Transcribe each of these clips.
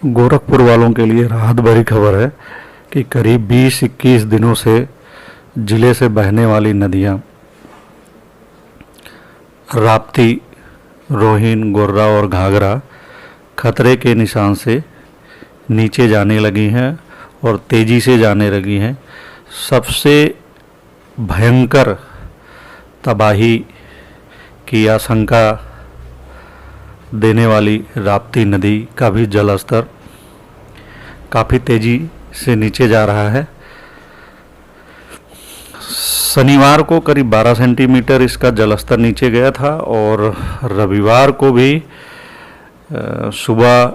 गोरखपुर वालों के लिए राहत भरी खबर है कि करीब 20-21 दिनों से जिले से बहने वाली नदियां राप्ती, रोहिन, गोर्रा और घाघरा खतरे के निशान से नीचे जाने लगी हैं और तेज़ी से जाने लगी हैं। सबसे भयंकर तबाही की आशंका देने वाली राप्ती नदी का भी जलस्तर काफ़ी तेज़ी से नीचे जा रहा है। शनिवार को करीब 12 सेंटीमीटर इसका जलस्तर नीचे गया था और रविवार को भी सुबह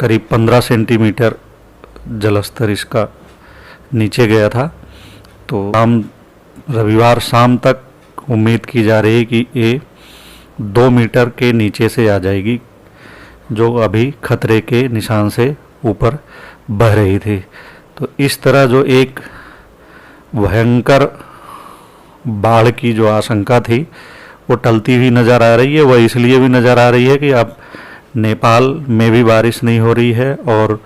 करीब 15 सेंटीमीटर जलस्तर इसका नीचे गया था। तो रविवार शाम तक उम्मीद की जा रही है कि ये 2 मीटर के नीचे से आ जाएगी, जो अभी खतरे के निशान से ऊपर बह रही थी। तो इस तरह जो एक भयंकर बाढ़ की जो आशंका थी वो टलती हुई नज़र आ रही है। वह इसलिए भी नज़र आ रही है कि अब नेपाल में भी बारिश नहीं हो रही है और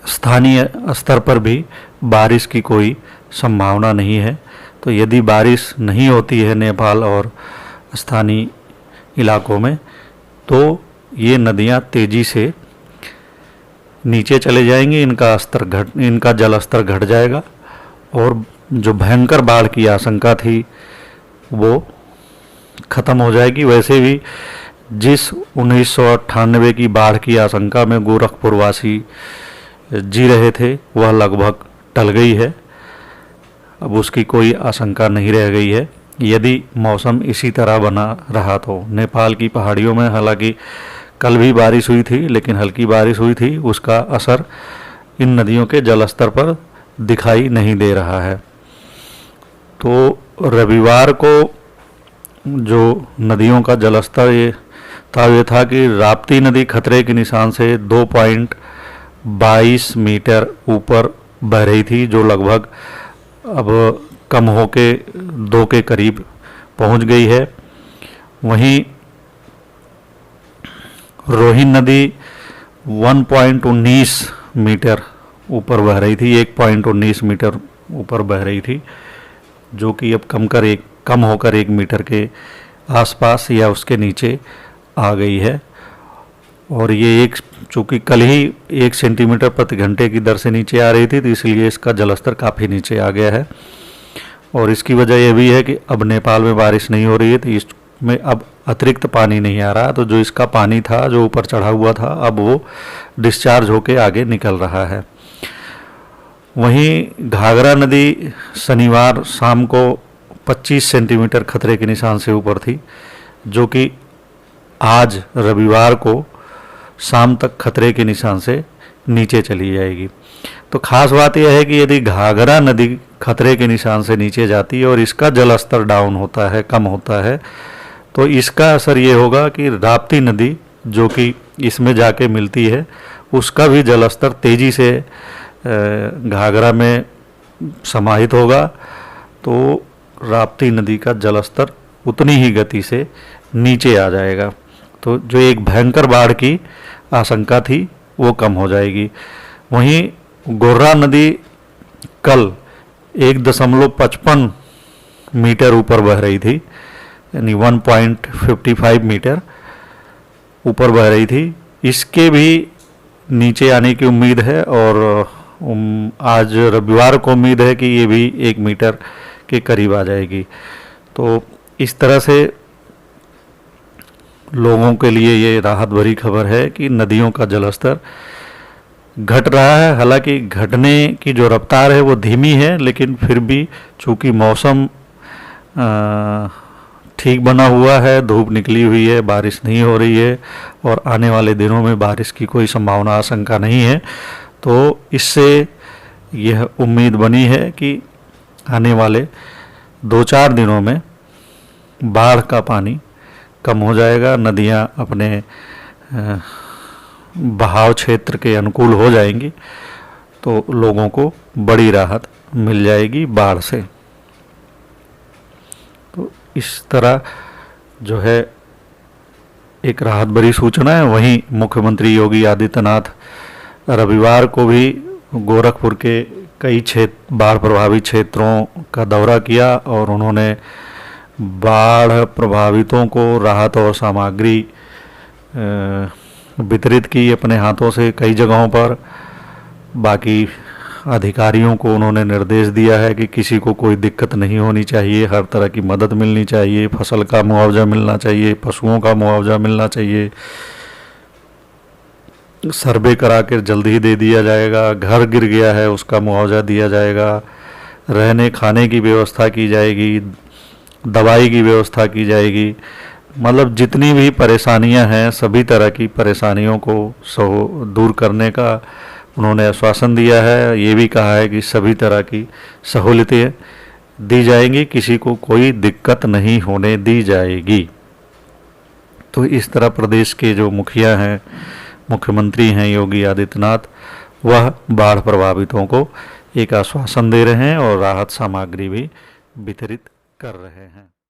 स्थानीय स्तर पर भी बारिश की कोई संभावना नहीं है। तो यदि बारिश नहीं होती है नेपाल और स्थानीय इलाकों में, तो ये नदियाँ तेज़ी से नीचे चले जाएंगी, इनका जल स्तर घट जाएगा और जो भयंकर बाढ़ की आशंका थी वो ख़त्म हो जाएगी। वैसे भी जिस 1998 की बाढ़ की आशंका में गोरखपुर वासी जी रहे थे वह लगभग टल गई है। अब उसकी कोई आशंका नहीं रह गई है। यदि मौसम इसी तरह बना रहा तो नेपाल की पहाड़ियों में, हालांकि कल भी बारिश हुई थी लेकिन हल्की बारिश हुई थी, उसका असर इन नदियों के जलस्तर पर दिखाई नहीं दे रहा है। तो रविवार को जो नदियों का जलस्तर ये था कि राप्ती नदी खतरे के निशान से 2.22 मीटर ऊपर बह रही थी, जो लगभग अब कम होके 2 के करीब पहुंच गई है। वहीं रोहिन नदी 1.19 मीटर ऊपर बह रही थी, 1.19 मीटर ऊपर बह रही थी, जो कि अब कम होकर 1 मीटर के आसपास या उसके नीचे आ गई है। और ये चूँकि कल ही 1 सेंटीमीटर प्रति घंटे की दर से नीचे आ रही थी, तो इसलिए इसका जलस्तर काफ़ी नीचे आ गया है। और इसकी वजह यह भी है कि अब नेपाल में बारिश नहीं हो रही है, तो इसमें अब अतिरिक्त पानी नहीं आ रहा। तो जो इसका पानी था जो ऊपर चढ़ा हुआ था, अब वो डिस्चार्ज होके आगे निकल रहा है। वहीं घाघरा नदी शनिवार शाम को 25 सेंटीमीटर खतरे के निशान से ऊपर थी, जो कि आज रविवार को शाम तक खतरे के निशान से नीचे चली जाएगी। तो खास बात यह है कि यदि घाघरा नदी खतरे के निशान से नीचे जाती है और इसका जल स्तर डाउन होता है, कम होता है, तो इसका असर ये होगा कि राप्ती नदी जो कि इसमें जाके मिलती है, उसका भी जल स्तर तेज़ी से घाघरा में समाहित होगा। तो राप्ती नदी का जल स्तर उतनी ही गति से नीचे आ जाएगा। तो जो एक भयंकर बाढ़ की आशंका थी वो कम हो जाएगी। वहीं गोर्रा नदी कल 1.55 मीटर ऊपर बह रही थी, यानी 1.55 मीटर ऊपर बह रही थी। इसके भी नीचे आने की उम्मीद है और आज रविवार को उम्मीद है कि ये भी 1 मीटर के करीब आ जाएगी। तो इस तरह से लोगों के लिए ये राहत भरी खबर है कि नदियों का जलस्तर घट रहा है। हालांकि घटने की जो रफ्तार है वो धीमी है, लेकिन फिर भी चूँकि मौसम ठीक बना हुआ है, धूप निकली हुई है, बारिश नहीं हो रही है और आने वाले दिनों में बारिश की कोई संभावना, आशंका नहीं है, तो इससे यह उम्मीद बनी है कि आने वाले 2-4 दिनों में बाढ़ का पानी कम हो जाएगा, नदियाँ अपने बहाव क्षेत्र के अनुकूल हो जाएंगी, तो लोगों को बड़ी राहत मिल जाएगी बाढ़ से। तो इस तरह जो है एक राहत भरी सूचना है। वहीं मुख्यमंत्री योगी आदित्यनाथ रविवार को भी गोरखपुर के कई बाढ़ प्रभावित क्षेत्रों का दौरा किया और उन्होंने बाढ़ प्रभावितों को राहत और सामग्री वितरित की अपने हाथों से कई जगहों पर। बाकी अधिकारियों को उन्होंने निर्देश दिया है कि किसी को कोई दिक्कत नहीं होनी चाहिए, हर तरह की मदद मिलनी चाहिए, फसल का मुआवजा मिलना चाहिए, पशुओं का मुआवजा मिलना चाहिए, सर्वे करा कर जल्दी ही दे दिया जाएगा, घर गिर गया है उसका मुआवजा दिया जाएगा, रहने खाने की व्यवस्था की जाएगी, दवाई की व्यवस्था की जाएगी। मतलब जितनी भी परेशानियां हैं सभी तरह की परेशानियों को दूर करने का उन्होंने आश्वासन दिया है। ये भी कहा है कि सभी तरह की सहूलियतें दी जाएंगी, किसी को कोई दिक्कत नहीं होने दी जाएगी। तो इस तरह प्रदेश के जो मुखिया हैं, मुख्यमंत्री हैं योगी आदित्यनाथ, वह बाढ़ प्रभावितों को एक आश्वासन दे रहे हैं और राहत सामग्री भी वितरित कर रहे हैं।